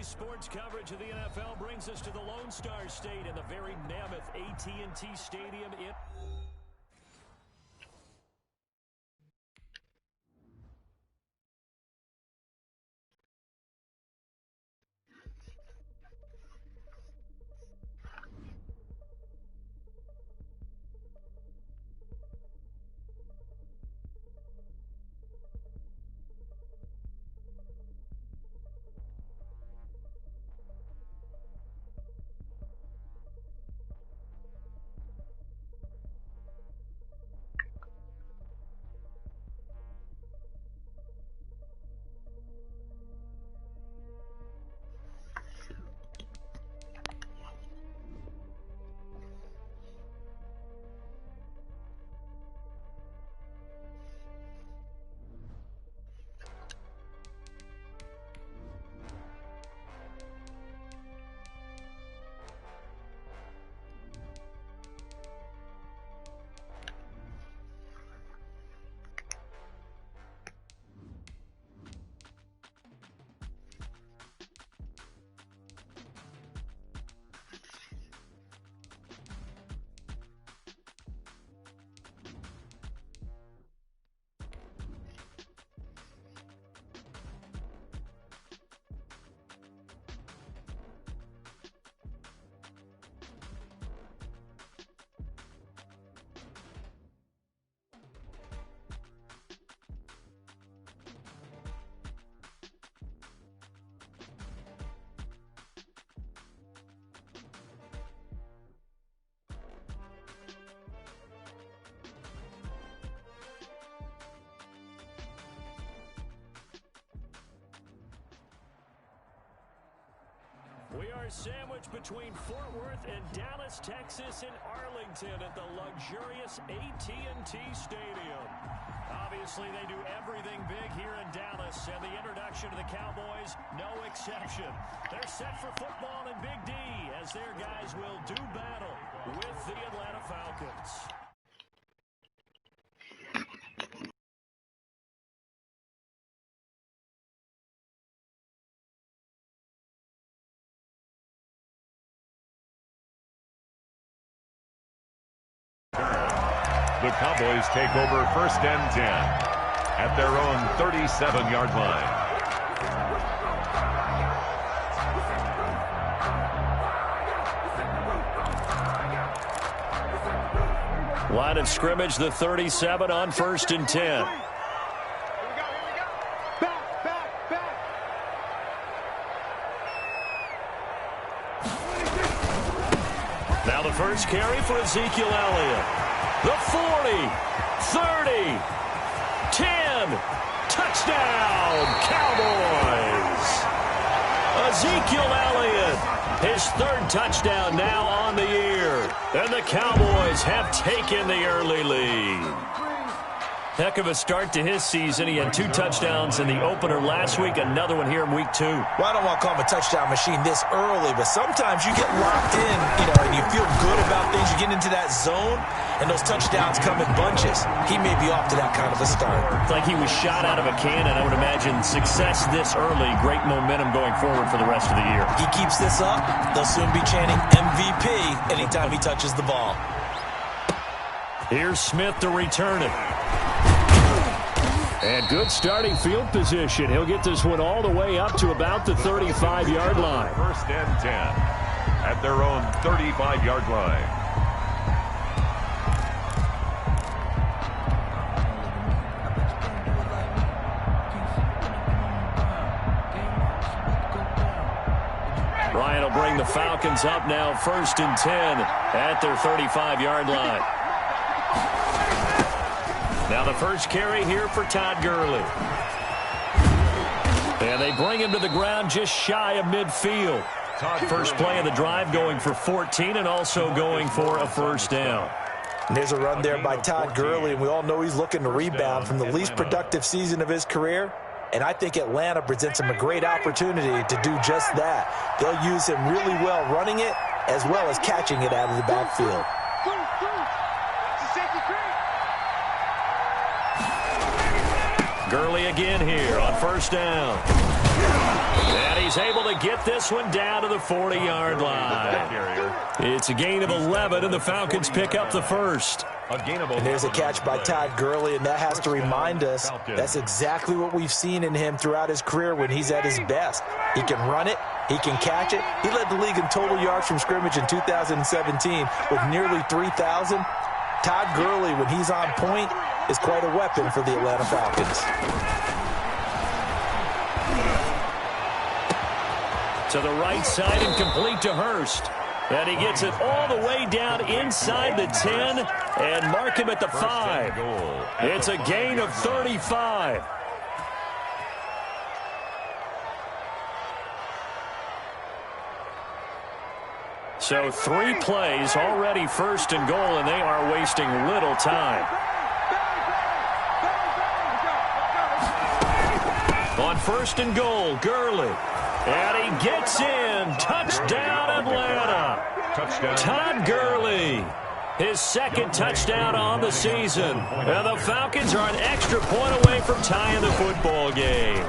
Sports coverage of the NFL brings us to the Lone Star State in the very mammoth AT&T Stadium in... We are sandwiched between Fort Worth and Dallas, Texas, and Arlington at the luxurious AT&T Stadium. Obviously, they do everything big here in Dallas, and the introduction to the Cowboys, no exception. They're set for football and Big D as their guys will do battle with the Atlanta Falcons. The Cowboys take over first and 10 at their own 37-yard line. Line of scrimmage, the 37 on first and 10. Now the first carry for Ezekiel Elliott. The 40, 30, 10, touchdown, Cowboys! Ezekiel Elliott, his third touchdown now on the year. And the Cowboys have taken the early lead. Heck of a start to his season. He had 2 touchdowns in the opener last week, another one here in week 2. Well, I don't want to call him a touchdown machine this early, but sometimes you get locked in, and you feel good about things. You get into that zone, and those touchdowns come in bunches. He may be off to that kind of a start. It's like he was shot out of a cannon. I would imagine success this early, great momentum going forward for the rest of the year. He keeps this up, they'll soon be chanting MVP anytime he touches the ball. Here's Smith to return it. And good starting field position. He'll get this one all the way up to about the 35-yard line. First and 10 at their own 35-yard line. Ryan will bring the Falcons up now first and 10 at their 35-yard line. Now the first carry here for Todd Gurley. And they bring him to the ground just shy of midfield. First play of the drive going for 14 and also going for a first down. And there's a run there by Todd Gurley, and we all know he's looking to rebound from the least productive season of his career. And I think Atlanta presents him a great opportunity to do just that. They'll use him really well running it as well as catching it out of the backfield. Gurley again here on first down. And he's able to get this one down to the 40-yard line. It's a gain of 11, and the Falcons pick up the first. And there's a catch by Todd Gurley, and that has to remind us that's exactly what we've seen in him throughout his career when he's at his best. He can run it. He can catch it. He led the league in total yards from scrimmage in 2017 with nearly 3,000. Todd Gurley, when he's on point, is quite a weapon for the Atlanta Falcons. To the right side and complete to Hurst. And he gets it all the way down inside the 10 and mark him at the 5. It's a gain of 35. So 3 plays, already first and goal, and they are wasting little time. On first and goal, Gurley. And he gets in. Touchdown, Atlanta. Touchdown. Todd Gurley. His second touchdown on the season. And the Falcons are an extra point away from tying the football game.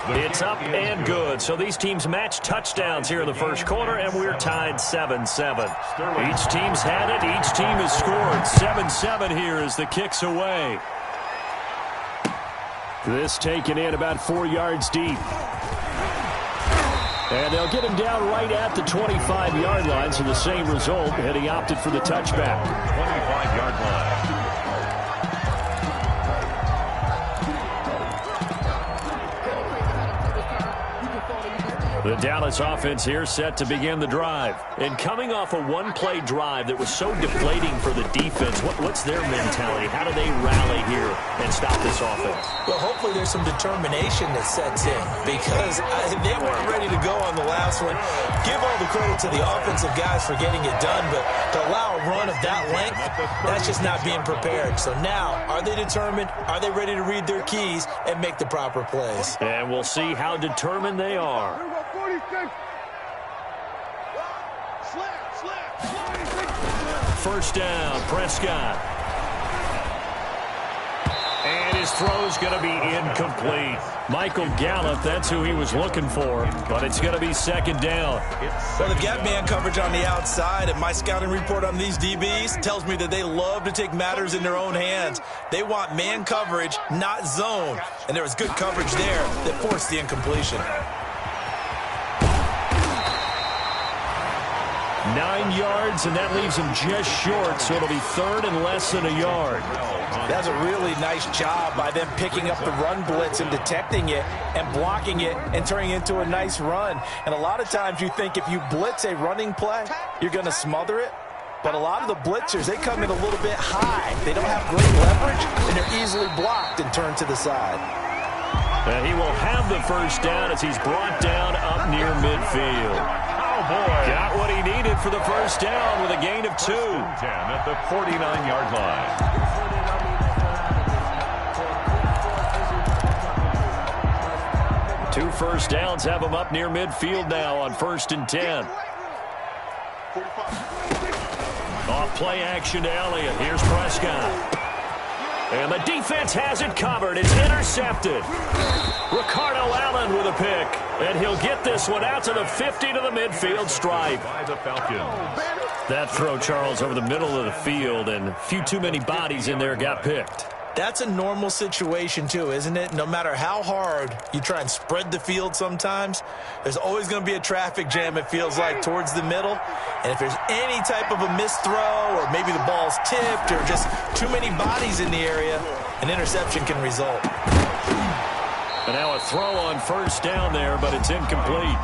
It's up and good. So these teams match touchdowns here in the first quarter, and we're tied 7-7. Each team's had it. Each team has scored. 7-7 here as the kick's away. This taken in about 4 yards deep. And they'll get him down right at the 25-yard line, so the same result, and he opted for the touchback. 25-yard line. The Dallas offense here set to begin the drive. And coming off a one-play drive that was so deflating for the defense, what's their mentality? How do they rally here and stop this offense? Well, hopefully there's some determination that sets in because they weren't ready to go on the last one. Give all the credit to the offensive guys for getting it done, but to allow a run of that length, that's just not being prepared. So now, are they determined? Are they ready to read their keys and make the proper plays? And we'll see how determined they are. First down, Prescott. And his throw's going to be incomplete. Michael Gallup, that's who he was looking for, but it's going to be second down. Well, they've got man coverage on the outside, and my scouting report on these DBs tells me that they love to take matters in their own hands. They want man coverage, not zone, and there was good coverage there that forced the incompletion. 9 yards, and that leaves him just short, so it'll be third and less than a yard. That's a really nice job by them picking up the run blitz and detecting it and blocking it and turning it into a nice run. And a lot of times you think if you blitz a running play, you're going to smother it. But a lot of the blitzers, they come in a little bit high. They don't have great leverage, and they're easily blocked and turned to the side. And he will have the first down as he's brought down up near midfield. Got what he needed for the first down with a gain of 2. 10 at the 49-yard line. 2 first downs have him up near midfield now on 1st and 10. Off play action to Elliott. Here's Prescott. And the defense has it covered. It's intercepted. Ricardo Allen with a pick. And he'll get this one out to the 50 to the midfield stripe. By the Falcons. That throw, Charles, over the middle of the field, and a few too many bodies in there got picked. That's a normal situation, too, isn't it? No matter how hard you try and spread the field sometimes, there's always going to be a traffic jam, it feels like, towards the middle. And if there's any type of a missed throw or maybe the ball's tipped or just too many bodies in the area, an interception can result. And now a throw on first down there, but it's incomplete.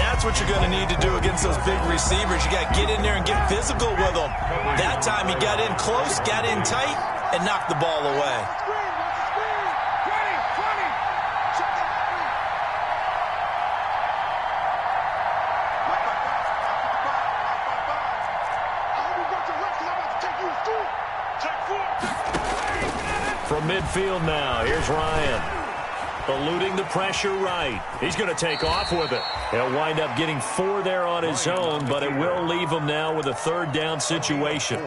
That's what you're going to need to do against those big receivers. You got to get in there and get physical with them. That time he got in close, got in tight, and knocked the ball away. From midfield now, here's Ryan. eluding the pressure right. He's going to take off with it. He'll wind up getting 4 there on his own, but it will leave him now with a 3rd down situation.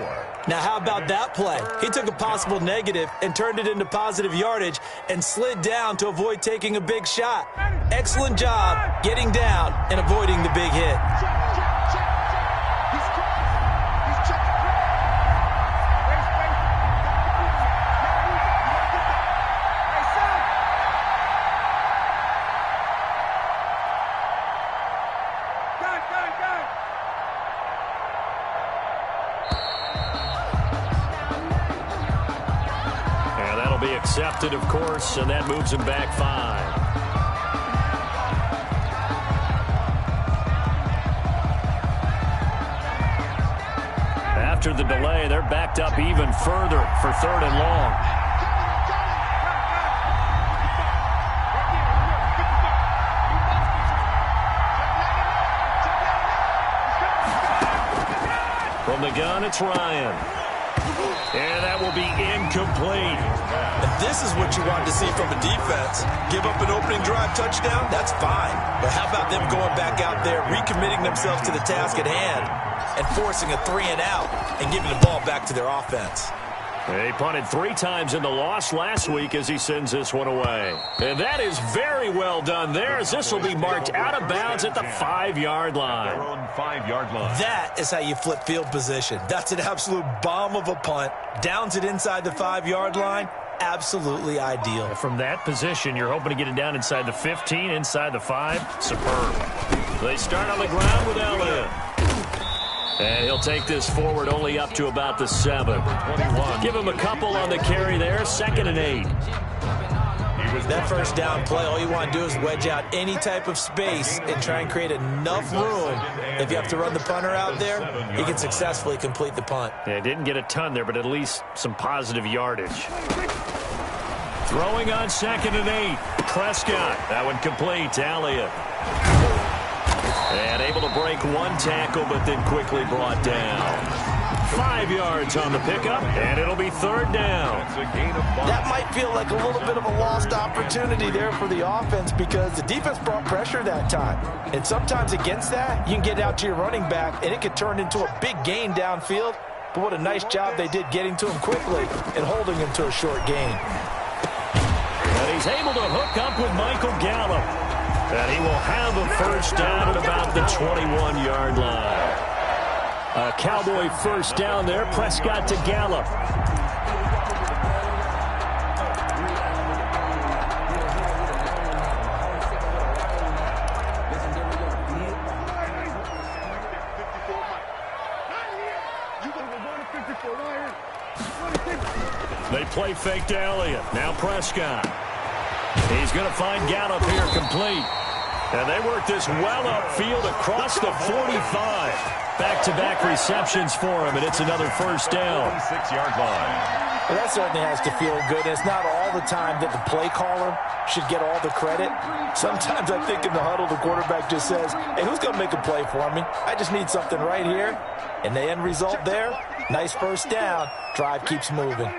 Now, how about that play? He took a possible negative and turned it into positive yardage and slid down to avoid taking a big shot. Excellent job getting down and avoiding the big hit. Accepted, of course, and that moves him back 5. After the delay, they're backed up even further for 3rd and long. From the gun, it's Ryan. And that will be incomplete. And this is what you want to see from a defense. Give up an opening drive touchdown, that's fine. But how about them going back out there, recommitting themselves to the task at hand, and forcing a 3 and out and giving the ball back to their offense? He punted 3 times in the loss last week as he sends this one away. And that is very well done there, as this will be marked out of bounds at the 5-yard line. Their own 5-yard line. That is how you flip field position. That's an absolute bomb of a punt. Downs it inside the 5-yard line. Absolutely ideal. From that position, you're hoping to get it down inside the 15, inside the 5. Superb. They start on the ground with Elliott. And he'll take this forward only up to about the 7. Give him a couple on the carry there. 2nd and 8. That 1st down play, all you want to do is wedge out any type of space and try and create enough room. If you have to run the punter out there, he can successfully complete the punt. Yeah, didn't get a ton there, but at least some positive yardage. Throwing on 2nd and 8. Prescott. That one complete to Elliott. And able to break 1 tackle, but then quickly brought down. 5 yards on the pickup, and it'll be 3rd down. That might feel like a little bit of a lost opportunity there for the offense because the defense brought pressure that time. And sometimes against that, you can get out to your running back, and it could turn into a big gain downfield. But what a nice job they did getting to him quickly and holding him to a short gain. And he's able to hook up with Michael Gallup. And he will have a 1st down at about the 21-yard line. A Cowboy 1st down there. Prescott to Gallup. They play fake to Elliott. Now Prescott. He's going to find Gallup here complete. And they work this well upfield across the 45. Back-to-back receptions for him, and it's another 1st down. 6-yard line. Well, that certainly has to feel good. It's not all the time that the play caller should get all the credit. Sometimes I think in the huddle, the quarterback just says, hey, who's going to make a play for me? I just need something right here. And the end result there, nice 1st down. Drive keeps moving.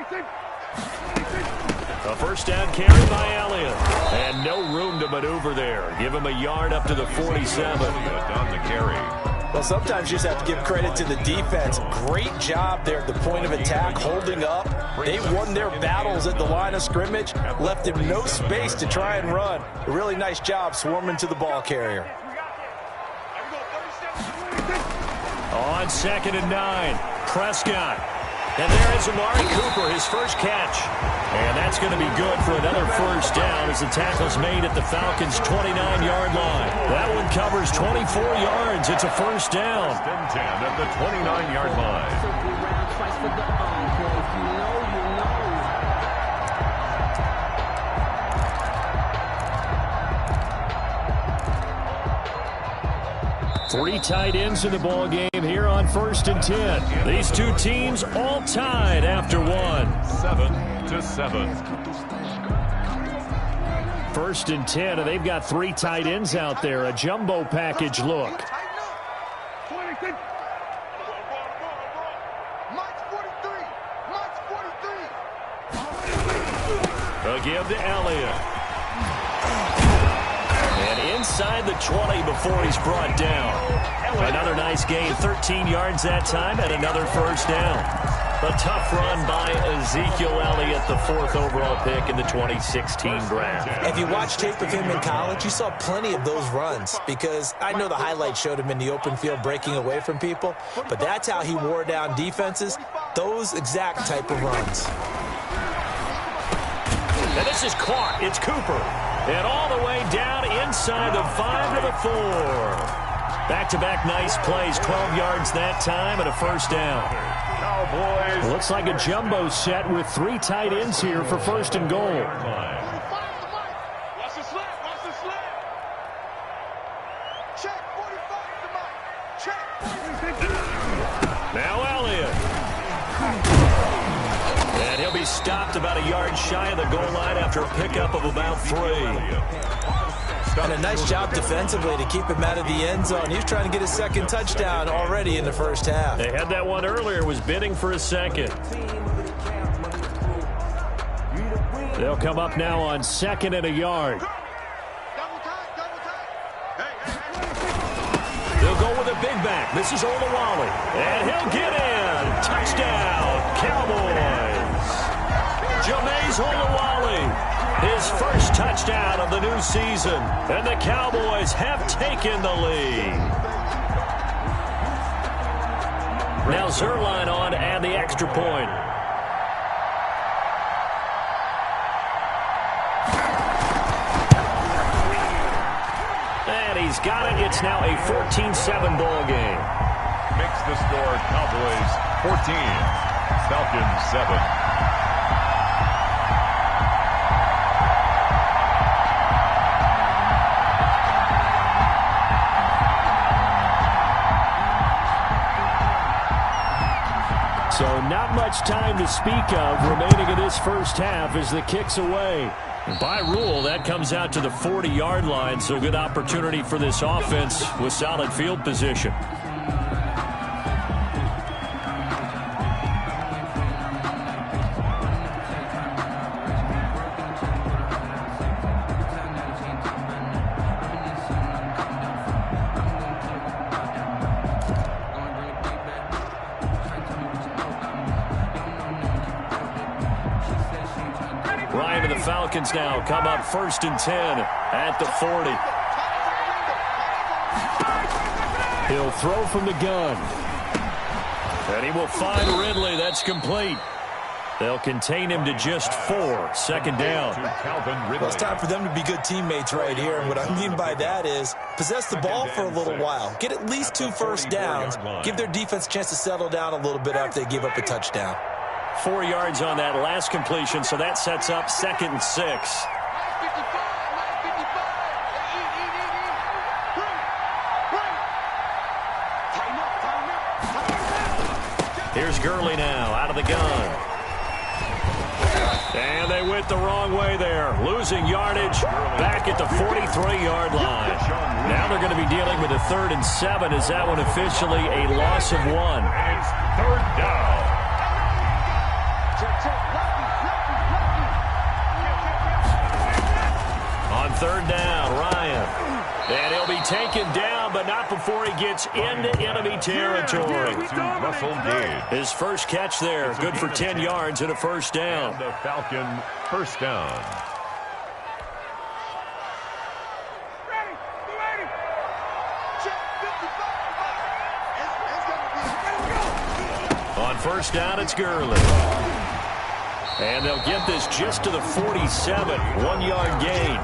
A 1st down carry by Elliott. And no room to maneuver there. Give him a yard up to the 47. On the carry. Well, sometimes you just have to give credit to the defense. Great job there at the point of attack, holding up. They won their battles at the line of scrimmage, left him no space to try and run. A really nice job swarming to the ball carrier. On 2nd and 9, Prescott. And there is Amari Cooper, his 1st catch. And that's going to be good for another 1st down as the tackle's made at the Falcons' 29-yard line. That one covers 24 yards. It's a 1st down. 10 at the 29-yard line. Three tight ends in the ball game here on 1st and 10. These two teams all tied after 1. 7-7. 1st and 10, and they've got 3 tight ends out there. A jumbo package look. They'll give to Elliott. And inside the 20 before he's brought down. Another nice gain, 13 yards that time, and another first down. A tough run by Ezekiel Elliott, the 4th overall pick in the 2016 draft. If you watch tape of him in college, you saw plenty of those runs, because I know the highlights showed him in the open field breaking away from people, but that's how he wore down defenses, those exact type of runs. And this is caught. It's Cooper. And all the way down inside the 5 to the 4. Back-to-back nice plays, 12 yards that time and a first down. Cowboys. Looks like a jumbo set with 3 tight ends here for first and goal. Watch the slant. Watch the slant. Check 45 to Mike. Check. Now Elliott. And he'll be stopped about a yard shy of the goal line after a pickup of about 3. And a nice job defensively to keep him out of the end zone. He's trying to get his second touchdown already in the first half. They had that one earlier, was bidding for a second. They'll come up now on 2nd and a yard. They'll go with a big back. This is Wwml. And he'll get in. Touchdown, Cowboys. James Wwml. His first touchdown of the new season. And the Cowboys have taken the lead. Now Zerline on and the extra point. And he's got it. It's now a 14-7 ball game. Makes the score Cowboys 14, Falcons 7. So not much time to speak of remaining in this first half as the kick's away. By rule, that comes out to the 40-yard line, so good opportunity for this offense with solid field position. Falcons now come up 1st and 10 at the 40. He'll throw from the gun. And he will find Ridley. That's complete. They'll contain him to just 4. 2nd down. Well, it's time for them to be good teammates right here. And what I mean by that is possess the ball for a little while. Get at least 2 first downs. Give their defense a chance to settle down a little bit after they give up a touchdown. 4 yards on that last completion, so that sets up 2nd and 6. Here's Gurley now out of the gun. And they went the wrong way there. Losing yardage back at the 43-yard line. Now they're going to be dealing with a 3rd and 7. Is that one officially a loss of 1? It's 3rd down. On 3rd down, Ryan. And he'll be taken down, but not before he gets into enemy territory. Russell Gage. His first catch there, good for 10 yards and a first down. And the Falcon first down. On 1st down, it's Gurley. And they'll get this just to the 47, 1-yard gain.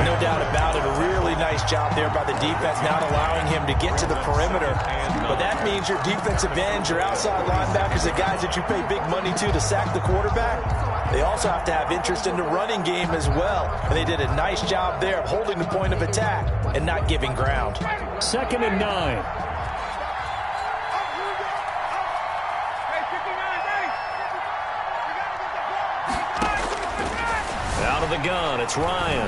No doubt about it. A really nice job there by the defense, not allowing him to get to the perimeter. But that means your defensive ends, your outside linebackers, the guys that you pay big money to sack the quarterback, they also have to have interest in the running game as well. And they did a nice job there of holding the point of attack and not giving ground. 2nd and 9. Out of the gun, it's Ryan.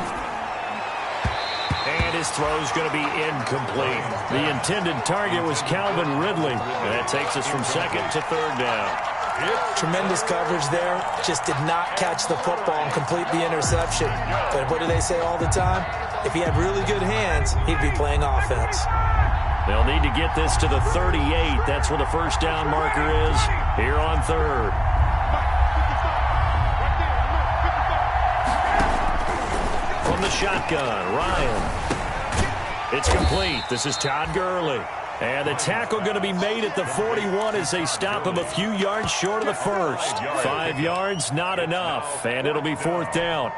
And his throw's going to be incomplete. The intended target was Calvin Ridley. And that takes us from 2nd to 3rd down. Tremendous coverage there. Just did not catch the football and complete the interception. But what do they say all the time? If he had really good hands, he'd be playing offense. They'll need to get this to the 38. That's where the first down marker is here on third. From the shotgun, Ryan. It's complete. This is Todd Gurley. And the tackle going to be made at the 41 as they stop him a few yards short of the first. 5 yards, not enough. And it'll be fourth down.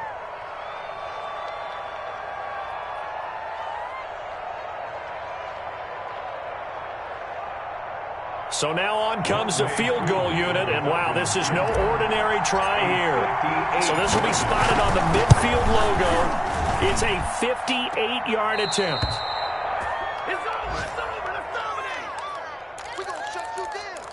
So now on comes the field goal unit, and wow, this is no ordinary try here. So this will be spotted on the midfield logo. It's a 58-yard attempt. It's over. Let's dominate. We're going to shut you down.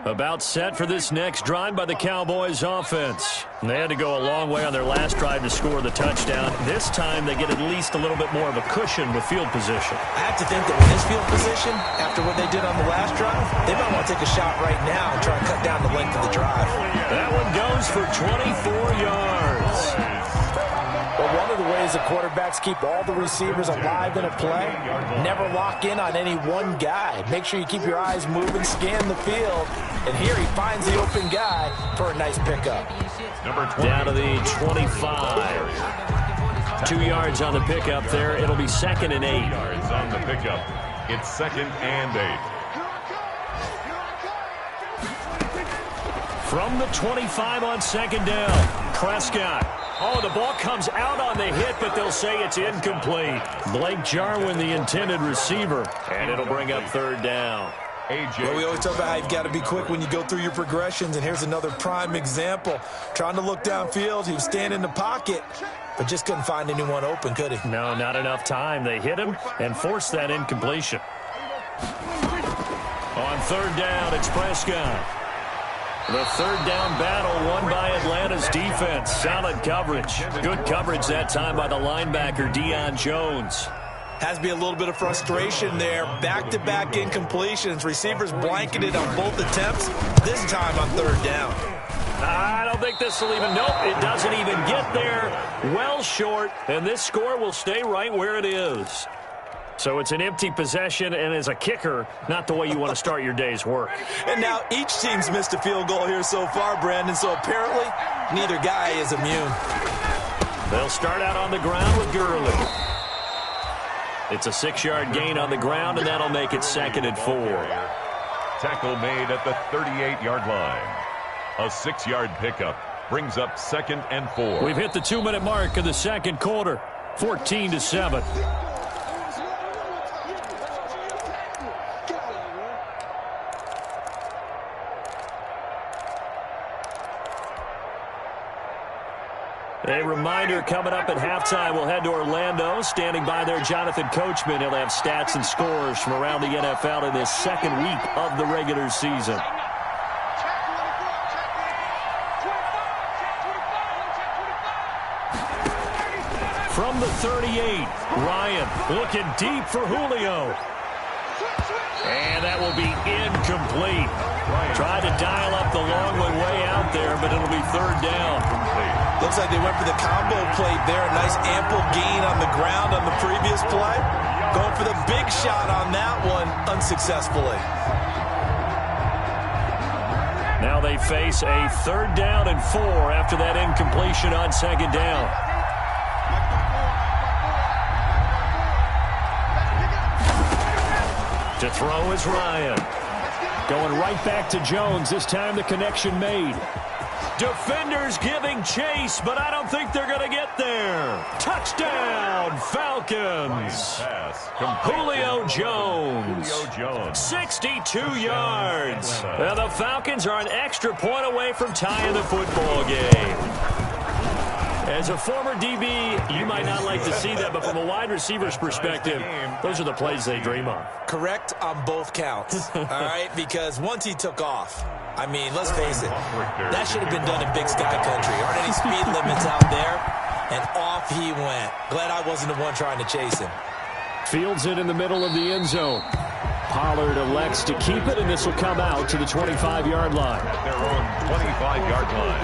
About set for this next drive by the Cowboys offense. They had to go a long way on their last drive to score the touchdown. This time they get at least a little bit more of a cushion with field position. I have to think that with this field position, after what they did on the last drive, they might want to take a shot right now and try and cut down the length of the drive. That one goes for 24 yards. Well, one of the ways the quarterbacks keep all the receivers alive in a play, never lock in on any one guy. Make sure you keep your eyes moving, scan the field, and here he finds the open guy for a nice pickup. Down to the 25. 2 yards on the pickup there. It'll be 2nd and 8. Yards on the pickup. It's 2nd and 8. From the 25 on 2nd down, Prescott. Oh, the ball comes out on the hit, but they'll say it's incomplete. Blake Jarwin, the intended receiver, and it'll bring up 3rd down. Well, we always talk about how you've got to be quick when you go through your progressions, and here's another prime example. Trying to look downfield, he was standing in the pocket, but just couldn't find anyone open, could he? No, not enough time. They hit him and forced that incompletion. On 3rd down, it's Prescott. The 3rd down battle won by Atlanta's defense. Solid coverage. Good coverage that time by the linebacker, Deion Jones. Has to be a little bit of frustration there. Back-to-back incompletions. Receivers blanketed on both attempts, this time on 3rd down. I don't think this will even, nope, it doesn't even get there. Well short, and this score will stay right where it is. So it's an empty possession, and as a kicker, not the way you want to start your day's work. And now each team's missed a field goal here so far, Brandon, so apparently neither guy is immune. They'll start out on the ground with Gurley. It's a 6-yard gain on the ground, and that'll make it 2nd and 4. Tackle made at the 38-yard line. A 6-yard pickup brings up 2nd and 4. We've hit the 2-minute mark of the second quarter, 14-7. A reminder, coming up at halftime, we'll head to Orlando. Standing by there, Jonathan Coachman. He'll have stats and scores from around the NFL in this 2nd week of the regular season. From the 38, Ryan looking deep for Julio. And that will be incomplete. Tried to dial up the long one way out there, but it'll be 3rd down. Looks like they went for the combo play there. A nice ample gain on the ground on the previous play. Going for the big shot on that one unsuccessfully. Now they face a 3rd down and 4 after that incompletion on 2nd down. To throw is Ryan. Going right back to Jones. This time the connection made. Defenders giving chase, but I don't think they're going to get there. Touchdown, Falcons. Julio Jones. 62 yards. Now the Falcons are an extra point away from tying the football game. As a former DB, you might not like to see that, but from a wide receiver's perspective, those are the plays they dream of. Correct on both counts, all right? Because once he took off, I mean, let's face it, that should have been done in Big Sky Country. Aren't any speed limits out there? and off he went. Glad I wasn't the one trying to chase him. Fields it in the middle of the end zone. Pollard elects to keep it, and this will come out to the 25-yard line. At their own 25-yard line.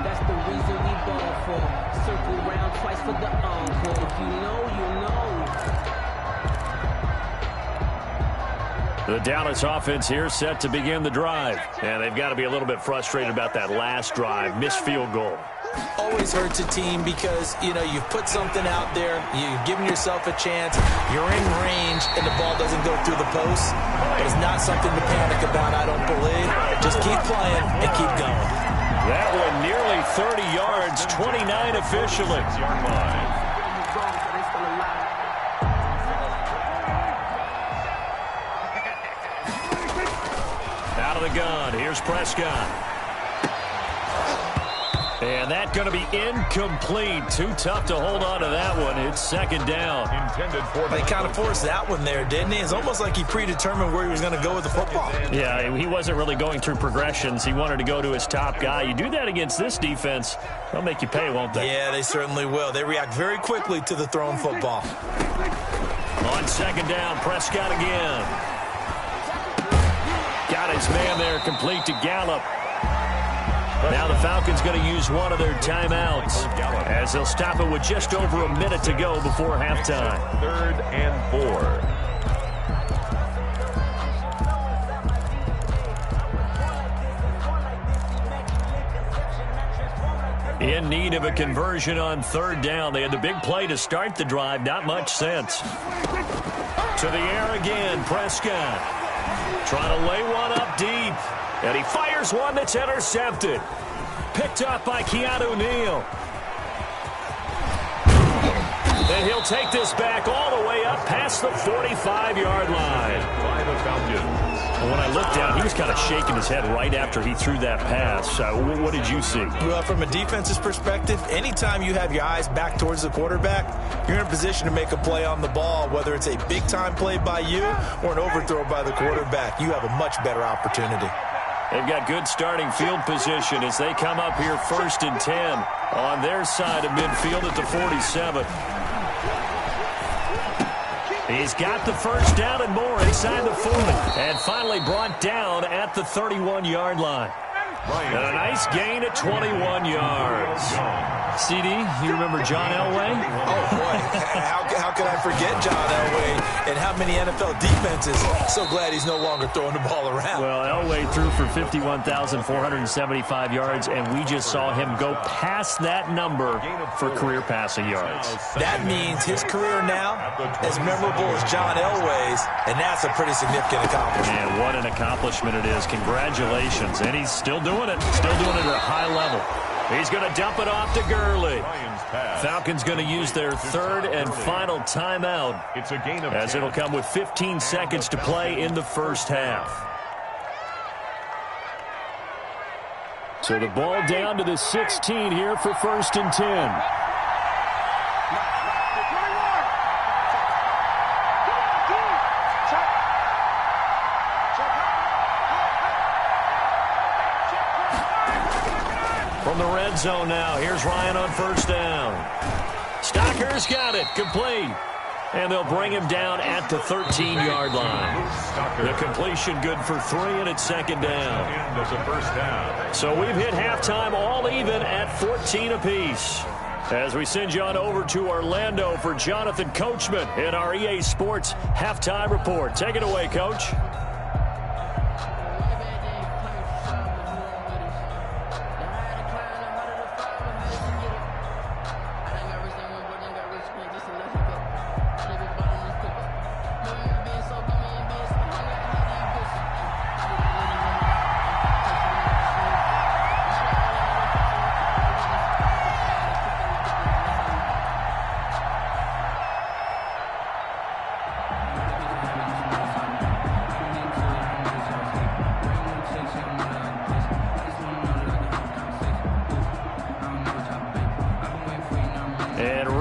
That's the reason we ball for. Circle round twice for the encore. If you know, you know. The Dallas offense here set to begin the drive. And they've got to be a little bit frustrated about that last drive. Missed field goal. Always hurts a team because, you've put something out there, you've given yourself a chance, you're in range, and the ball doesn't go through the post. It's not something to panic about, I don't believe. Just keep playing and keep going. That one nearly 30 yards, 29 officially. 6-yard line. Out of the gun, here's Prescott. And that's going to be incomplete. Too tough to hold on to that one. It's second down. Intended for They kind of forced that one there, didn't he? It's almost like he predetermined where he was going to go with the football. Yeah, he wasn't really going through progressions. He wanted to go to his top guy. You do that against this defense, they'll make you pay, won't they? Yeah, they certainly will. They react very quickly to the thrown football. On second down, Prescott again. Got his man there, complete to Gallup. Now the Falcons going to use one of their timeouts as they'll stop it with just over a minute to go before halftime. 3rd and 4. In need of a conversion on third down. They had the big play to start the drive. Not much sense. To the air again, Prescott. Trying to lay one up deep. And he fires one that's intercepted. Picked up by Keanu Neal. And he'll take this back all the way up past the 45-yard line. By the Falcons. When I looked down, he was kind of shaking his head right after he threw that pass. What did you see? Well, from a defense's perspective, anytime you have your eyes back towards the quarterback, you're in a position to make a play on the ball, whether it's a big-time play by you or an overthrow by the quarterback. You have a much better opportunity. They've got good starting field position as they come up here 1st and 10 on their side of midfield at the 47. He's got the first down and more inside the 40. And finally brought down at the 31-yard line. And a nice gain at 21 yards. CD, you remember John Elway? Oh, boy. How could I forget John Elway and how many NFL defenses? So glad he's no longer throwing the ball around. Well, Elway threw for 51,475 yards, and we just saw him go past that number for career passing yards. That means his career now as memorable as John Elway's, and that's a pretty significant accomplishment. Man, what an accomplishment it is. Congratulations. And he's still doing it. Still doing it at a high level. He's going to dump it off to Gurley. Falcons going to use their 3rd and final timeout. It's a gain of as 10. it'll come with 15 seconds to play in the first half. So the ball down to the 16 here for 1st and 10. From the red zone now, here's Ryan on 1st down. Stocker's got it, complete. And they'll bring him down at the 13-yard line. The completion good for 3, and it's 2nd down. End of the first half. So we've hit halftime all even at 14 apiece. As we send you on over to Orlando for Jonathan Coachman in our EA Sports Halftime Report. Take it away, Coach.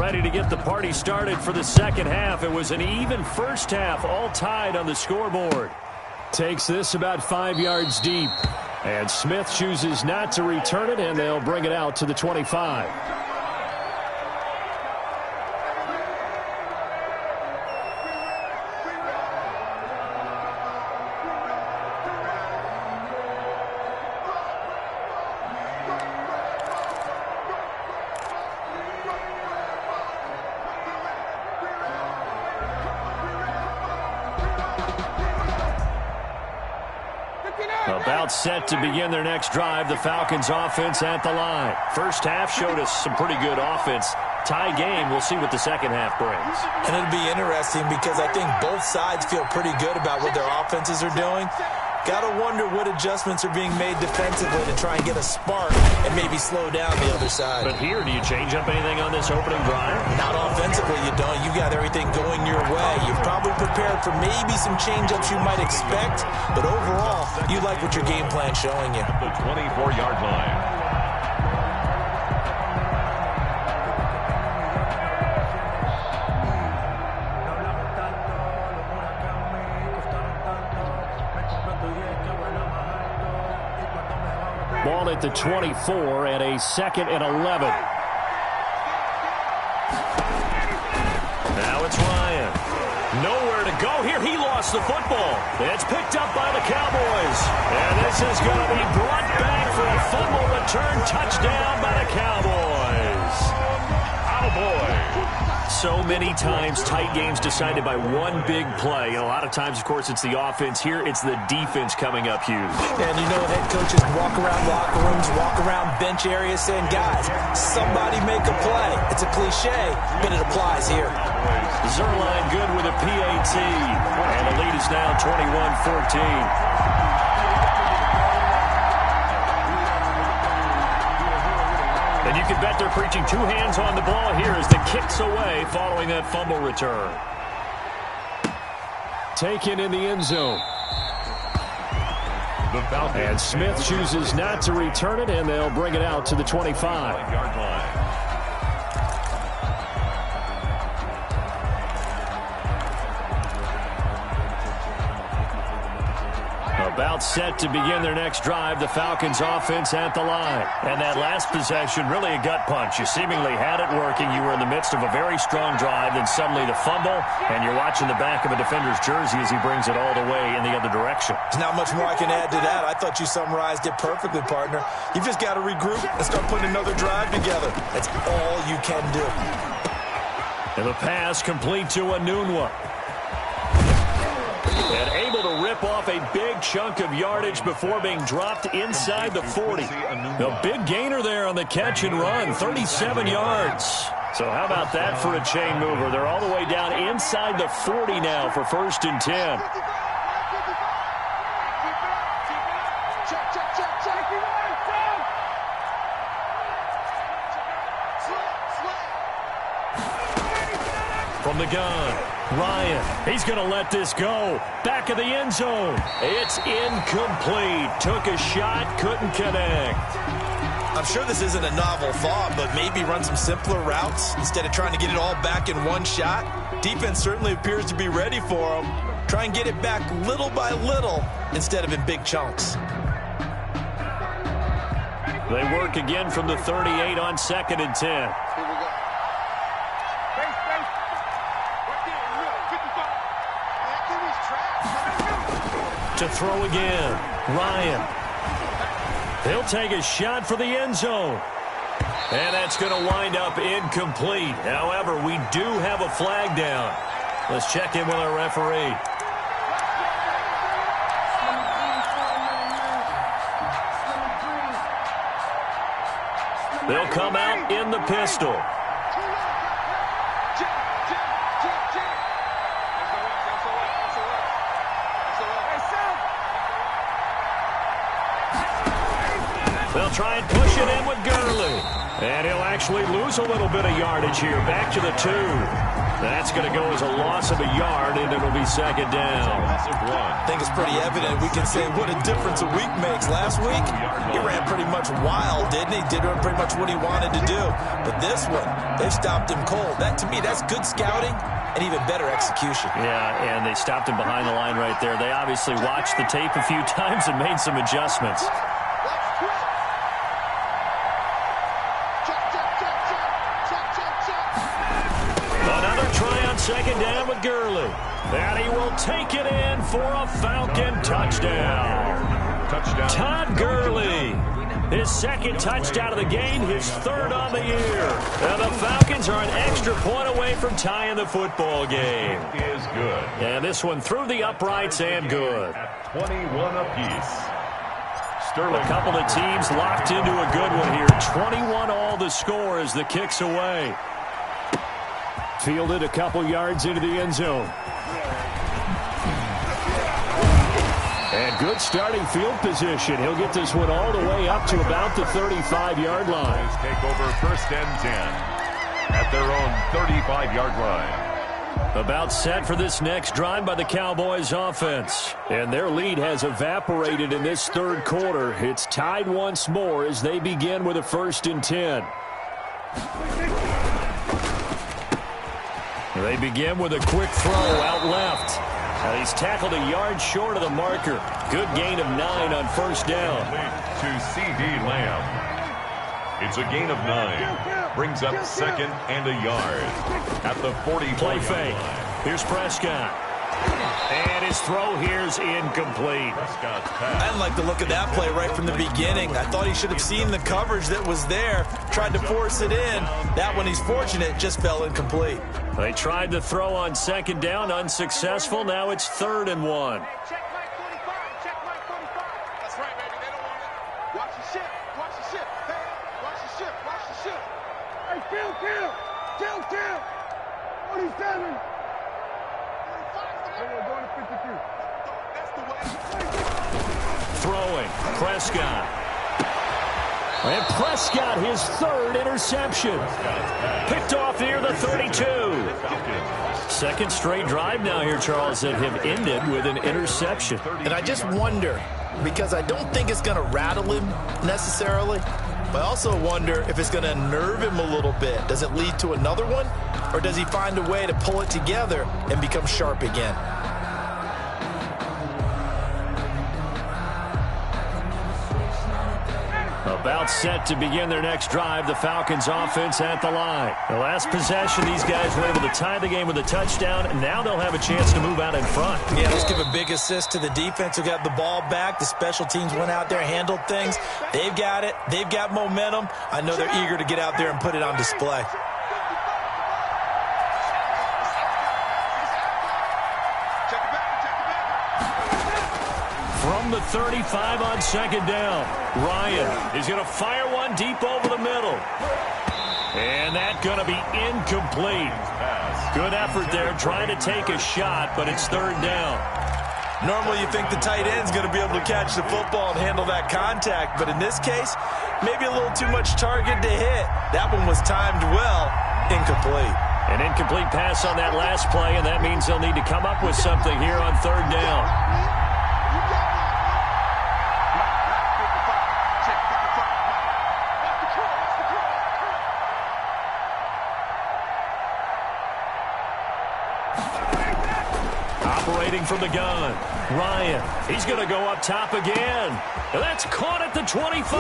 Ready to get the party started for the second half. It was an even first half, all tied on the scoreboard. Takes this about 5 yards deep. And Smith chooses not to return it, and they'll bring it out to the 25. About set to begin their next drive, the Falcons offense at the line. First half showed us some pretty good offense. Tie game, we'll see what the second half brings. And it'll be interesting because I think both sides feel pretty good about what their offenses are doing. Got to wonder what adjustments are being made defensively to try and get a spark and maybe slow down the other side. But here, do you change up anything on this opening drive? Not offensively, you don't. You got everything going your way. You've probably prepared for maybe some change-ups you might expect, but overall, you like what your game plan's showing you. The 24-yard line. Ball at the 24 and a 2nd and 11. Now it's Ryan. Nowhere to go here. He lost the football. It's picked up by the Cowboys. And this is going to be brought back for a fumble return touchdown by the Cowboys. Oh, boy. So many times tight games decided by one big play. And a lot of times, of course, it's the offense. Here, it's the defense coming up huge. And you know head coaches walk around locker rooms, walk around bench areas saying, guys, somebody make a play. It's a cliche, but it applies here. Zerline good with a PAT. And the lead is now 21-14. And you can bet they're preaching two hands on the ball here as the kick's away following that fumble return. Taken in the end zone. And Smith chooses not to return it, and they'll bring it out to the 25-yard line. About set to begin their next drive, the Falcons offense at the line. And that last possession, really a gut punch. You seemingly had it working. You were in the midst of a very strong drive, then suddenly the fumble, and you're watching the back of a defender's jersey as he brings it all the way in the other direction. There's not much more I can add to that. I thought you summarized it perfectly, partner. You've just got to regroup and start putting another drive together. That's all you can do. And the pass complete to Anunwa. And able to rip off a big chunk of yardage before being dropped inside the 40. A big gainer there on the catch and run, 37 yards. So how about that for a chain mover? They're all the way down inside the 40 now for 1st and 10. From the gun, Ryan, he's going to let this go. Back of the end zone. It's incomplete. Took a shot, couldn't connect. I'm sure this isn't a novel thought, but maybe run some simpler routes instead of trying to get it all back in one shot. Defense certainly appears to be ready for him. Try and get it back little by little instead of in big chunks. They work again from the 38 on 2nd and 10. To throw again, Ryan. He'll take a shot for the end zone. And that's going to wind up incomplete. However, we do have a flag down. Let's check in with our referee. They'll come out in the pistol. They'll try and push it in with Gurley. And he'll actually lose a little bit of yardage here. Back to the 2. That's going to go as a loss of a yard, and it'll be second down. I think it's pretty evident. We can say what a difference a week makes. Last week, he ran pretty much wild, didn't he? Did pretty much what he wanted to do. But this one, they stopped him cold. That, to me, that's good scouting and even better execution. Yeah, and they stopped him behind the line right there. They obviously watched the tape a few times and made some adjustments. Another try on second down with Gurley. And he will take it in for a Falcon touchdown. Todd Gurley. His second touchdown of the game, his third on the year. And the Falcons are an extra point away from tying the football game. Is good. And this one through the uprights and good. At 21 apiece. A couple of teams locked into a good one here. 21 all the score as the kick's away. Fielded a couple yards into the end zone. And good starting field position. He'll get this one all the way up to about the 35-yard line. Take over first and 10 at their own 35-yard line. About set for this next drive by the Cowboys offense. And their lead has evaporated in this third quarter. It's tied once more as they begin with a 1st and 10. They begin with a quick throw out left. And he's tackled a yard short of the marker. Good gain of 9 on first down. To C.D. Lamb. It's a gain of 9. Brings up second and a yard. At the 40-play play fake. Here's Prescott. And his throw here's incomplete. I didn't like the look of that play right from the beginning. I thought he should have seen the coverage that was there, tried to force it in. That one, he's fortunate, just fell incomplete. They tried to throw on second down, unsuccessful. Now it's 3rd and 1. Check Mike 45. Check Mike 45. That's right, baby. They don't want it. Watch the ship. Watch the ship. Hey, watch the ship. Watch the ship. Hey, kill. 47. Throwing, Prescott. And Prescott, his 3rd interception. Picked off near the 32. Second straight drive now here, Charles, that have ended with an interception. And I just wonder, because I don't think it's going to rattle him necessarily, but I also wonder if it's going to nerve him a little bit. Does it lead to another one? Or does he find a way to pull it together and become sharp again? About set to begin their next drive. The Falcons offense at the line. The last possession, these guys were able to tie the game with a touchdown, and now they'll have a chance to move out in front. Yeah, let's give a big assist to the defense who got the ball back. The special teams went out there, handled things. They've got it. They've got momentum. I know they're eager to get out there and put it on display. From the 35 on second down, Ryan is going to fire one deep over the middle. And that's going to be incomplete. Good effort there trying to take a shot, but it's 3rd down. Normally you think the tight end's going to be able to catch the football and handle that contact, but in this case, maybe a little too much target to hit. That one was timed well, incomplete. An incomplete pass on that last play, and that means they'll need to come up with something here on 3rd down. Operating from the gun, Ryan. He's going to go up top again. And that's caught at the 25.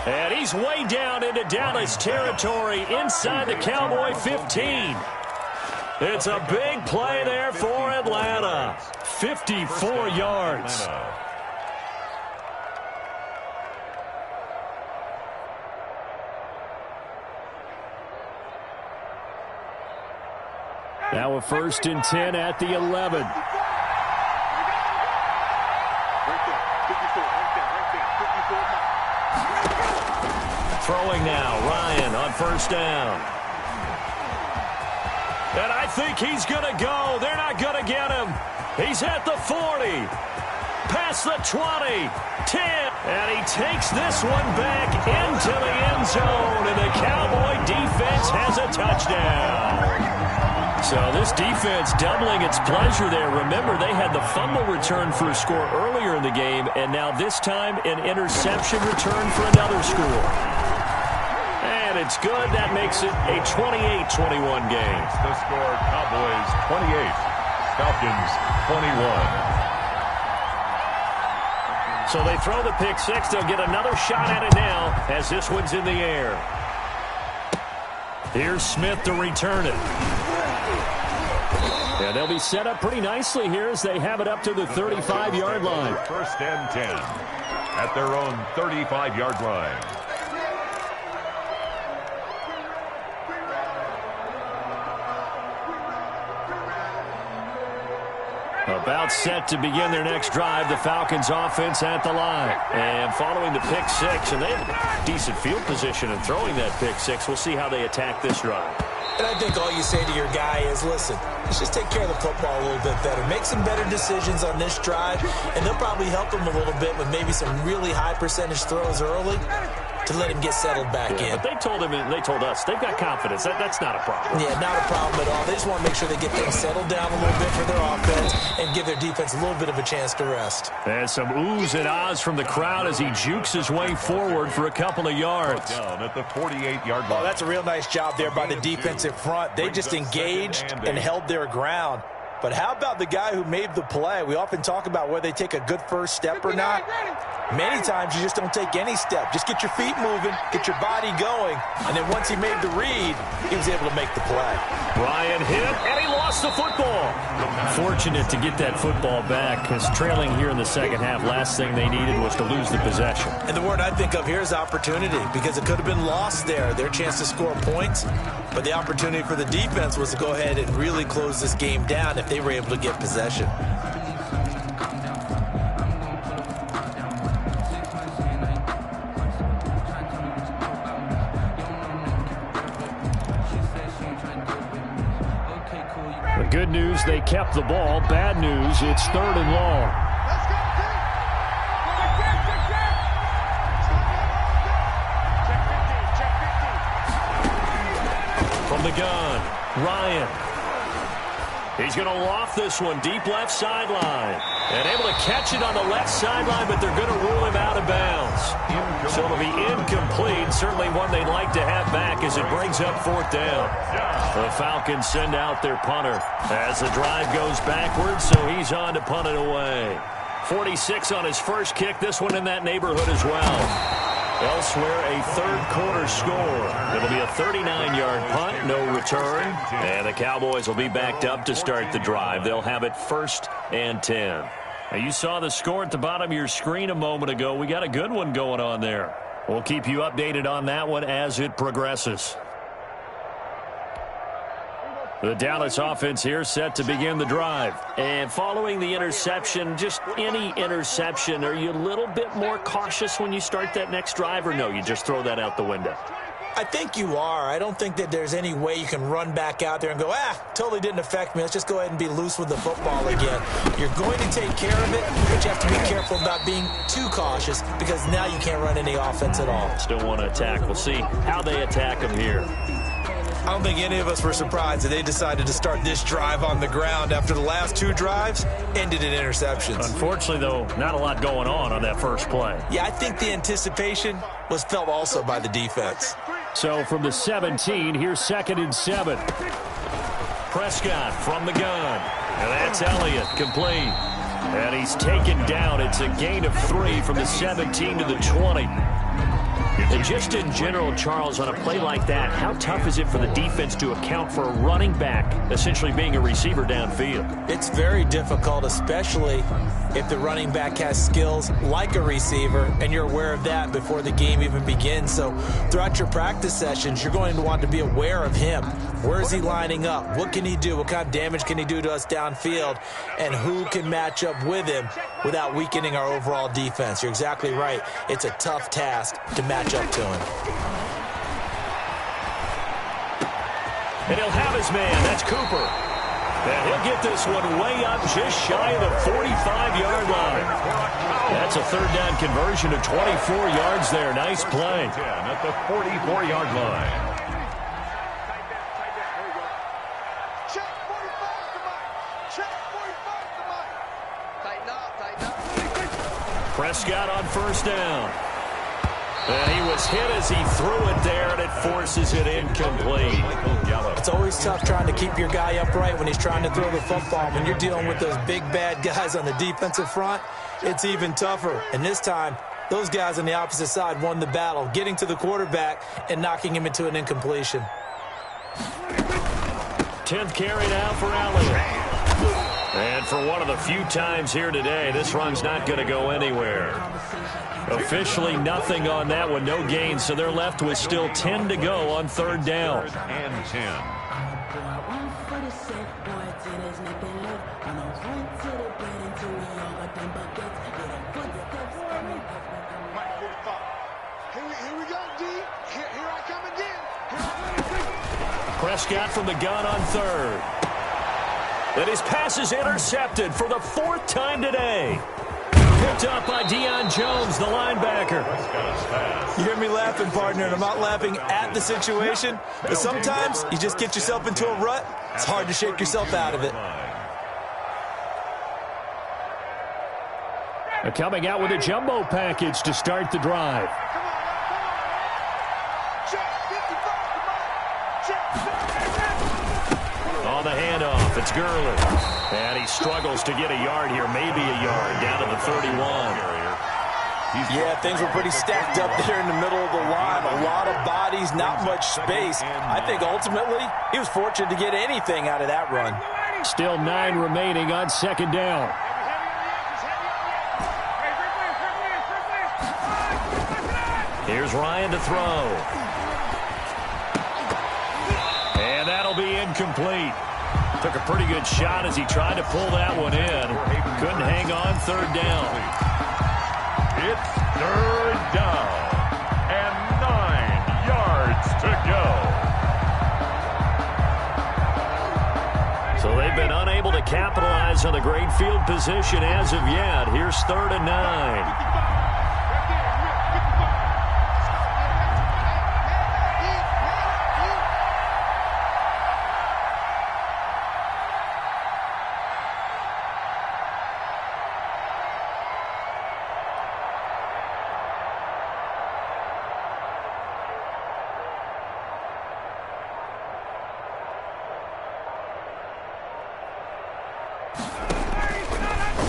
And he's way down into Dallas territory inside the Cowboy 15. It's a big play there for Atlanta. 54 yards. Now a 1st and 10 at the 11. Throwing now, Ryan on first down. And I think he's going to go. They're not going to get him. He's at the 40. Past the 20. 10. And he takes this one back into the end zone. And the Cowboy defense has a touchdown. So this defense doubling its pleasure there. Remember, they had the fumble return for a score earlier in the game, and now this time an interception return for another score. And it's good. That makes it a 28-21 game. The score, Cowboys 28, Falcons 21. So they throw the pick six. They'll get another shot at it now as this one's in the air. Here's Smith to return it. And they'll be set up pretty nicely here as they have it up to the 35-yard line. First and 10 at their own 35-yard line. About set to begin their next drive, the Falcons offense at the line. And following the pick six, and they have decent field position in throwing that pick six. We'll see how they attack this drive. And I think all you say to your guy is, listen, let's just take care of the football a little bit better. Make some better decisions on this drive, and they'll probably help him a little bit with maybe some really high percentage throws early to let him get settled back in. But they told him, and they told us, they've got confidence. That's not a problem. Yeah, not a problem at all. They just want to make sure they get things settled down a little bit for their offense and give their defense a little bit of a chance to rest. There's some oohs and ahs from the crowd as he jukes his way forward for a couple of yards. Down at the 48-yard line. Oh, that's a real nice job there by the defensive front. They just engaged and held their ground. But how about the guy who made the play? We often talk about whether they take a good first step or not. Many times you just don't take any step. Just get your feet moving, get your body going, and then once he made the read, he was able to make the play. Ryan hit, and he lost the football. Fortunate to get that football back, because trailing here in the second half, last thing they needed was to lose the possession. And the word I think of here is opportunity, because it could have been lost there, their chance to score points. But the opportunity for the defense was to go ahead and really close this game down if they were able to get possession. The good news, they kept the ball. Bad news, it's 3rd and long. From the gun, Ryan. He's going to loft this one deep left sideline. And able to catch it on the left sideline, but they're going to rule him out of bounds. So it'll be incomplete. Certainly one they'd like to have back as it brings up 4th down. The Falcons send out their punter as the drive goes backwards, so he's on to punt it away. 46 on his first kick. This one in that neighborhood as well. Elsewhere, a third-quarter score. It'll be a 39-yard punt, no return. And the Cowboys will be backed up to start the drive. They'll have it 1st and 10. Now, you saw the score at the bottom of your screen a moment ago. We got a good one going on there. We'll keep you updated on that one as it progresses. The Dallas offense here set to begin the drive. And following the interception, just any interception, are you a little bit more cautious when you start that next drive, or no, you just throw that out the window? I think you are. I don't think that there's any way you can run back out there and go, totally didn't affect me. Let's just go ahead and be loose with the football again. You're going to take care of it, but you have to be careful about being too cautious because now you can't run any offense at all. Still want to attack. We'll see how they attack them here. I don't think any of us were surprised that they decided to start this drive on the ground after the last 2 drives ended in interceptions. Unfortunately, though, not a lot going on that first play. Yeah, I think the anticipation was felt also by the defense. So from the 17, here's 2nd and 7. Prescott from the gun. And that's Elliott, complete. And he's taken down. It's a gain of 3 from the 17 to the 20. And just in general, Charles, on a play like that, how tough is it for the defense to account for a running back essentially being a receiver downfield? It's very difficult, especially if the running back has skills like a receiver, and you're aware of that before the game even begins. So throughout your practice sessions, you're going to want to be aware of him. Where is he lining up? What can he do? What kind of damage can he do to us downfield? And who can match up with him without weakening our overall defense? You're exactly right. It's a tough task to match up to him. And he'll have his man. That's Cooper. And he'll get this one way up just shy of the 45-yard line. That's a 3rd down conversion of 24 yards there. Nice play. At the 44-yard line. Check 45 to Mike. Check 45 to Mike. Tighten up, tighten up. Prescott on first down. And he was hit as he threw it there, and it forces it incomplete. It's always tough trying to keep your guy upright when he's trying to throw the football. When you're dealing with those big, bad guys on the defensive front, it's even tougher. And this time, those guys on the opposite side won the battle, getting to the quarterback and knocking him into an incompletion. 10th carry now for Elliott. And for one of the few times here today, this run's not going to go anywhere. Officially nothing on that one, no gain, so they're left with still 10 to go on third down. And 10. Mike 45. Here we go, D. Here I come again. Prescott from the gun on third. And his pass is intercepted for the 4th time today. Picked up by Deion Jones, the linebacker. You hear me laughing, partner, and I'm not laughing at the situation, but sometimes you just get yourself into a rut. It's hard to shake yourself out of it. They're coming out with a jumbo package to start the drive. On the handoff, it's Gurley. And he struggles to get a yard here, maybe a yard, down to the 31. Yeah, things were pretty stacked up there in the middle of the line. A lot of bodies, not much space. I think ultimately he was fortunate to get anything out of that run. Still 9 remaining on second down. Here's Ryan to throw. And that'll be incomplete. Took a pretty good shot as he tried to pull that one in. Couldn't hang on third down. It's third down. And 9 yards to go. So they've been unable to capitalize on the great field position as of yet. Here's 3rd and 9.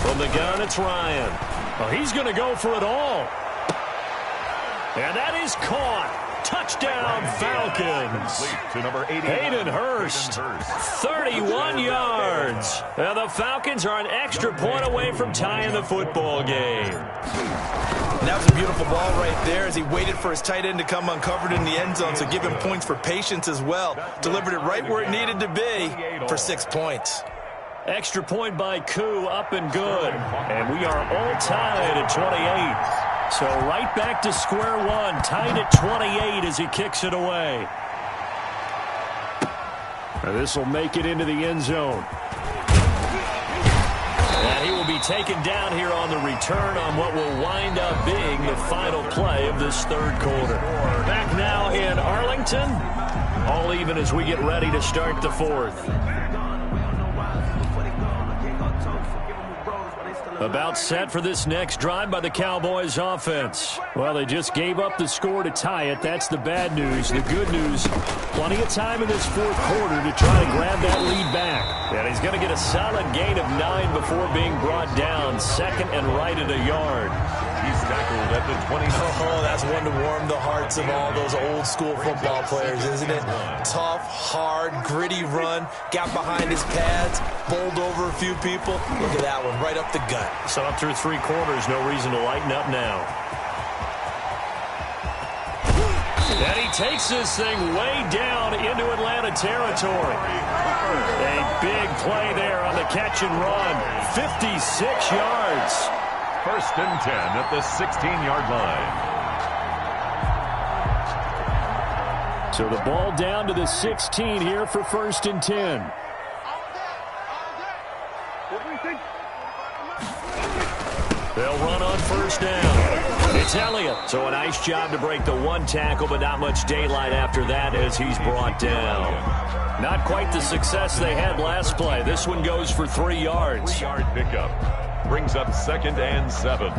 From the gun, it's Ryan. Well, he's going to go for it all. And that is caught. Touchdown, Falcons. To number 80, Hayden Hurst, 31 yards. And the Falcons are an extra point away from tying the football game. And that was a beautiful ball right there as he waited for his tight end to come uncovered in the end zone, so give him points for patience as well. Delivered it right where it needed to be for 6 points. Extra point by Koo, up and good. And we are all tied at 28. So right back to square one, tied at 28 as he kicks it away. This will make it into the end zone. And he will be taken down here on the return on what will wind up being the final play of this third quarter. Back now in Arlington, all even as we get ready to start the fourth. About set for this next drive by the Cowboys offense. Well, they just gave up the score to tie it. That's the bad news. The good news, plenty of time in this fourth quarter to try to grab that lead back. And he's going to get a solid gain of 9 before being brought down. Second and right at a yard. He's tackled at the 20. Oh, that's one to warm the hearts of all those old school football players, isn't it? Tough, hard, gritty run. Got behind his pads, bowled over a few people. Look at that one, right up the gut. So up through 3 quarters, no reason to lighten up now. And he takes this thing way down into Atlanta territory. A big play there on the catch and run. 56 yards. First and 10 at the 16-yard line. So the ball down to the 16 here for first and 10. They'll run on first down. It's Elliott. So a nice job to break the one tackle, but not much daylight after that as he's brought down. Not quite the success they had last play. This one goes for 3 yards. 3-yard pickup. Brings up 2nd and 7.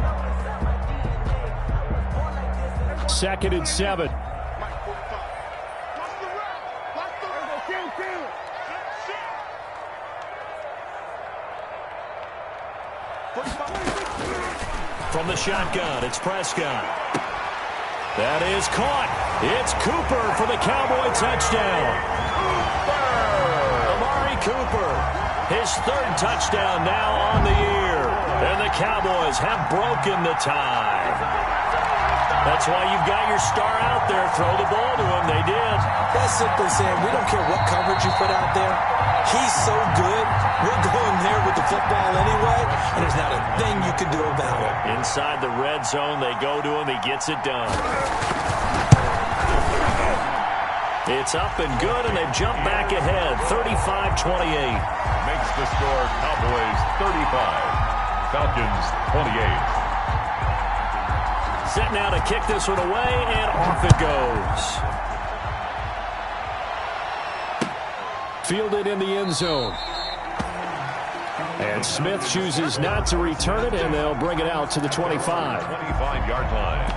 2nd and 7. From the shotgun, it's Prescott. That is caught. It's Cooper for the Cowboy touchdown. Amari Cooper, his 3rd touchdown now on the year. And the Cowboys have broken the tie. That's why you've got your star out there. Throw the ball to him. They did. That's simply saying we don't care what coverage you put out there. He's so good. We're going there with the football anyway, and there's not a thing you can do about it. Inside the red zone, they go to him. He gets it done. It's up and good, and they've jumped back ahead, 35-28. Makes the score Cowboys 35, Falcons 28. Set now to kick this one away, and off it goes. Fielded in the end zone. And Smith chooses not to return it, and they'll bring it out to the 25. 25-yard line.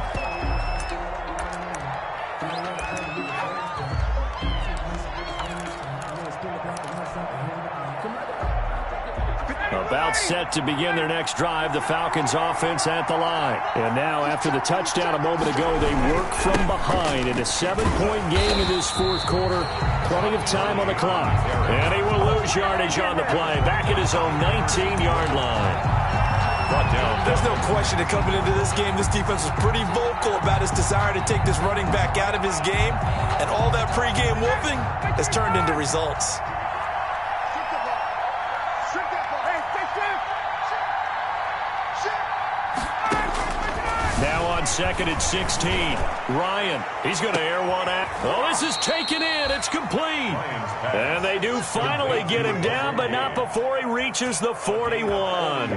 About set to begin their next drive, the Falcons offense at the line. And now, after the touchdown a moment ago, they work from behind in a 7-point game in this 4th quarter. Plenty of time on the clock. And he will lose yardage on the play. Back at his own 19-yard line. Brought down. There's no question that coming into this game, this defense was pretty vocal about its desire to take this running back out of his game. And all that pregame whooping has turned into results. Now on 2nd and 16. Ryan, he's going to air one out. Oh, this is taken in. It's complete. And they do finally get him down, but not before he reaches the 41.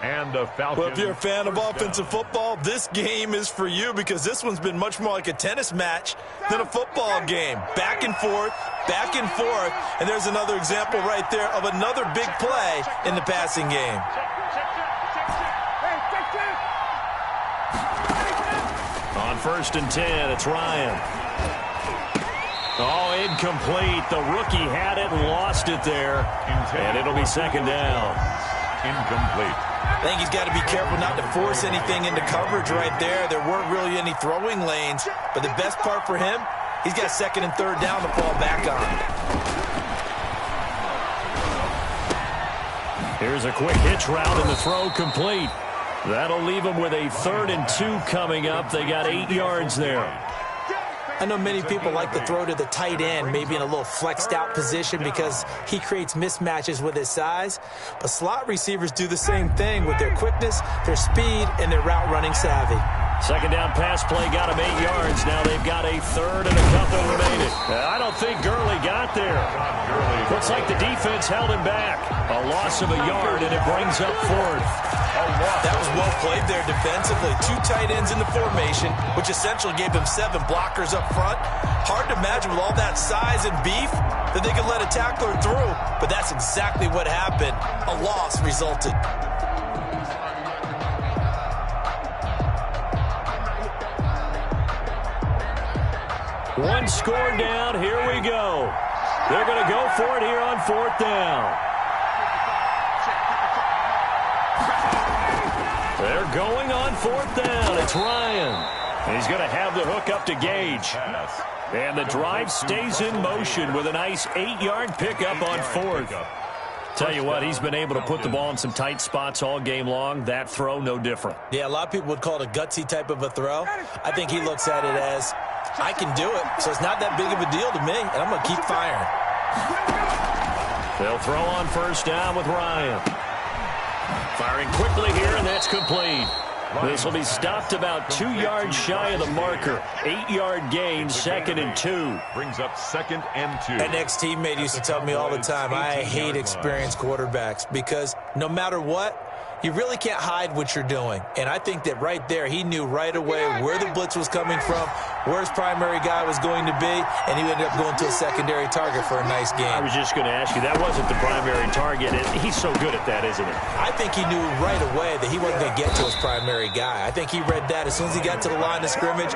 And the Falcons. Well, if you're a fan of offensive football, this game is for you because this one's been much more like a tennis match than a football game. Back and forth, and there's another example right there of another big play in the passing game. On 1st and 10, it's Ryan. Oh, incomplete. The rookie had it and lost it there. And it'll be 2nd down. Incomplete. I think he's got to be careful not to force anything into coverage right there. There weren't really any throwing lanes. But the best part for him, he's got 2nd and 3rd down to fall back on. Here's a quick hitch route and the throw complete. That'll leave them with a 3rd and 2 coming up. They got 8 yards there. I know many people like to throw to the tight end, maybe in a little flexed out position because he creates mismatches with his size. But slot receivers do the same thing with their quickness, their speed, and their route running savvy. 2nd down pass play got him 8 yards. Now they've got a 3rd and a couple remaining. I don't think Gurley got there. Looks like the defense held him back. A loss of a yard, and it brings up 4th. That was well played there defensively. 2 tight ends in the formation, which essentially gave them 7 blockers up front. Hard to imagine with all that size and beef that they could let a tackler through, but that's exactly what happened. A loss resulted. One score down. Here we go. They're going to go for it here on 4th down. They're going on 4th down. It's Ryan. And he's going to have the hook up to Gage. And the drive stays in motion with a nice 8-yard pickup on 4th. Tell you what, he's been able to put the ball in some tight spots all game long. That throw, no different. Yeah, a lot of people would call it a gutsy type of a throw. I think he looks at it as, I can do it, so it's not that big of a deal to me, and I'm going to keep firing. They'll throw on 1st down with Ryan. Firing quickly here, and that's complete. This will be stopped about 2 yards shy of the marker. 8-yard gain, 2nd and 2. Brings up 2nd and 2. An ex-teammate used to tell me all the time, I hate experienced quarterbacks because no matter what, You really can't hide what you're doing. And I think that right there, he knew right away where the blitz was coming from, where his primary guy was going to be, and he ended up going to a secondary target for a nice game. I was just going to ask you, that wasn't the primary target. He's so good at that, isn't he? I think he knew right away that he wasn't going to get to his primary guy. I think he read that as soon as he got to the line of scrimmage,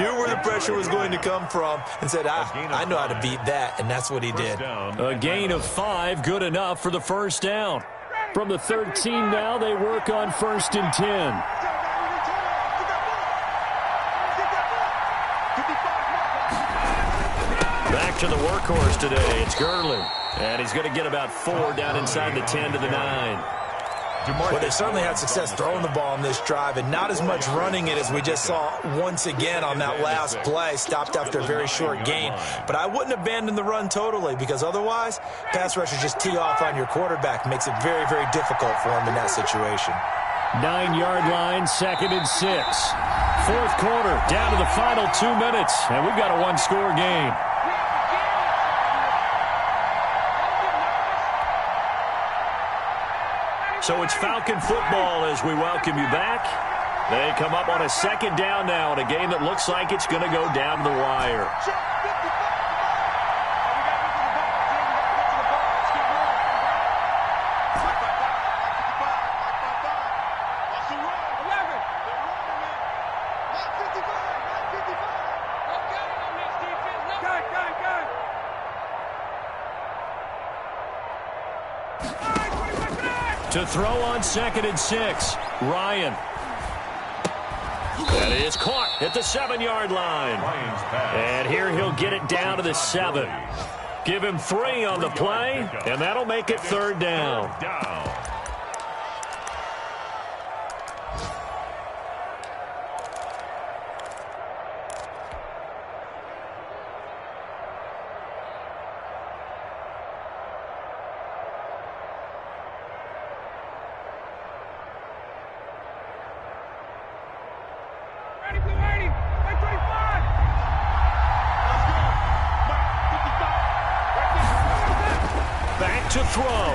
knew where the pressure was going to come from, and said, I know how to beat that, and that's what he did. A gain of 5, good enough for the first down. From the 13 now, they work on 1st and 10. Back to the workhorse today. It's Gurley. And he's going to get about 4 down inside the 10 to the 9. Well, they certainly had success throwing the ball on this drive, and not as much running it as we just saw once again on that last play, stopped after a very short gain. But I wouldn't abandon the run totally, because otherwise, pass rushers just tee off on your quarterback. Makes it very, very difficult for him in that situation. 9-yard line, 2nd and 6. 4th quarter, down to the final 2 minutes, and we've got a one-score game. So it's Falcon football as we welcome you back. They come up on a 2nd down now in a game that looks like it's going to go down to the wire. To throw on 2nd and 6, Ryan. That is caught at the 7-yard line. And here he'll get it down to the 7. Give him 3 on the play, and that'll make it 3rd down. Back to throw.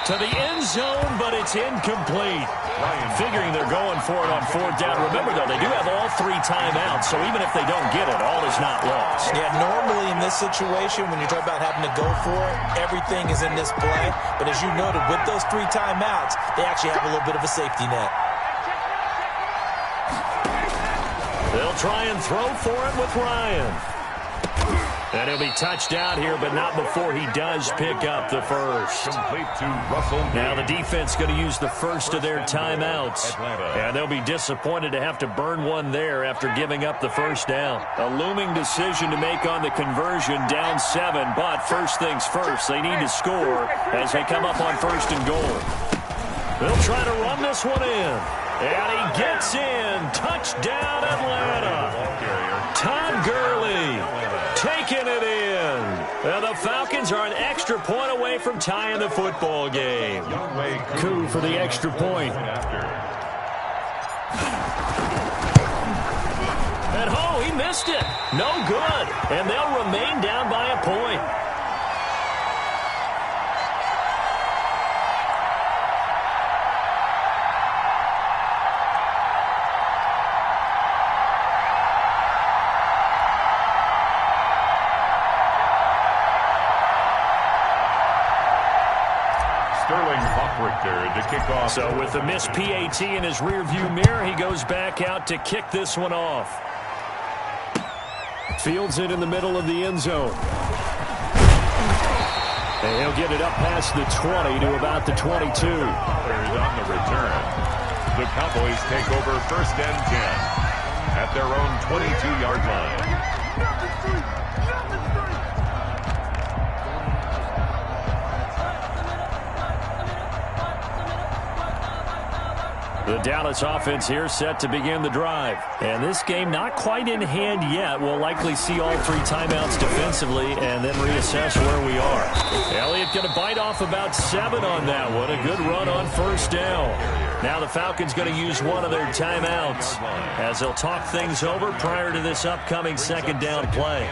To the end zone, but it's incomplete. Figuring they're going for it on 4th down. Remember, though, they do have all 3 timeouts, so even if they don't get it, all is not lost. Yeah, normally in this situation, when you talk about having to go for it, everything is in this play. But as you noted, with those 3 timeouts, they actually have a little bit of a safety net. They'll try and throw for it with Ryan. And he'll be touched out here, but not before he does pick up the first. Complete to Russell. Now the defense going to use the first of their timeouts. And they'll be disappointed to have to burn one there after giving up the first down. A looming decision to make on the conversion, down 7. But first things first, they need to score as they come up on 1st and goal. They'll try to run this one in. And he gets in. Touchdown, Atlanta. Todd Gurley taking it in. And the Falcons are an extra point away from tying the football game. Coup for the extra point. And oh, he missed it. No good. And they'll remain down by a point. To kick off. So with the missed PAT in his rearview mirror, he goes back out to kick this one off. Fields it in the middle of the end zone. And he'll get it up past the 20 to about the 22. On the return. The Cowboys take over 1st and 10 at their own 22-yard line. The Dallas offense here set to begin the drive. And this game not quite in hand yet. We'll likely see all 3 timeouts defensively and then reassess where we are. Elliott going to bite off about 7 on that one. A good run on 1st down. Now the Falcons going to use one of their timeouts as they'll talk things over prior to this upcoming 2nd down play.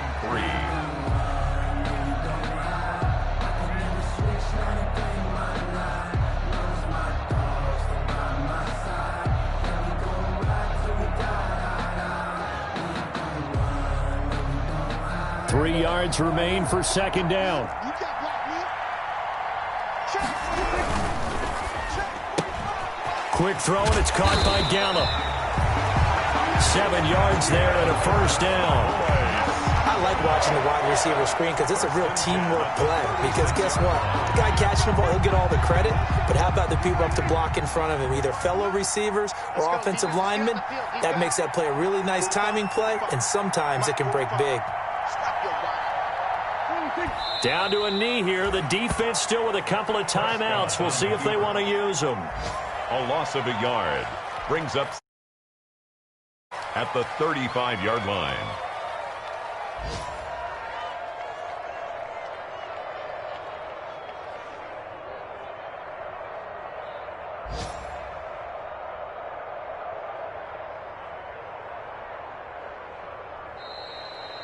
3 yards remain for second down. You got blocked, man. Check. Quick throw, and it's caught by Gallup. 7 yards there and a first down. I like watching the wide receiver screen because it's a real teamwork play. Because guess what? The guy catching the ball, he'll get all the credit. But how about the people up to block in front of him, either fellow receivers or offensive linemen? That makes that play a really nice timing play, and sometimes it can break big. Down to a knee here. The defense still with a couple of timeouts. We'll see if they want to use them. A loss of a yard brings up at the 35-yard line.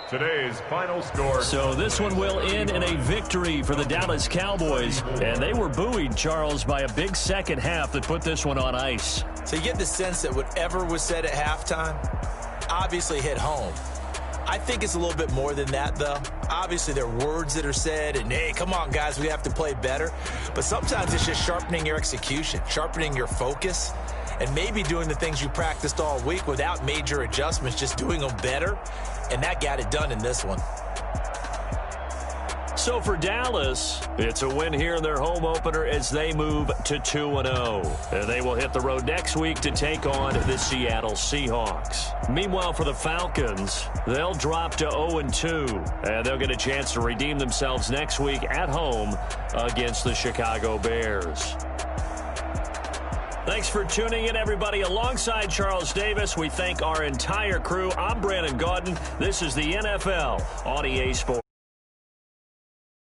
Today's final score. So this one will end in a victory for the Dallas Cowboys. And they were buoyed, Charles, by a big second half that put this one on ice. So you get the sense that whatever was said at halftime obviously hit home. I think it's a little bit more than that, though. Obviously, there are words that are said, and, hey, come on, guys, we have to play better. But sometimes it's just sharpening your execution, sharpening your focus, and maybe doing the things you practiced all week without major adjustments, just doing them better. And that got it done in this one. So for Dallas, it's a win here in their home opener as they move to 2-0. And they will hit the road next week to take on the Seattle Seahawks. Meanwhile, for the Falcons, they'll drop to 0-2. And they'll get a chance to redeem themselves next week at home against the Chicago Bears. Thanks for tuning in, everybody. Alongside Charles Davis, we thank our entire crew. I'm Brandon Gaudin. This is the NFL on EA Sports.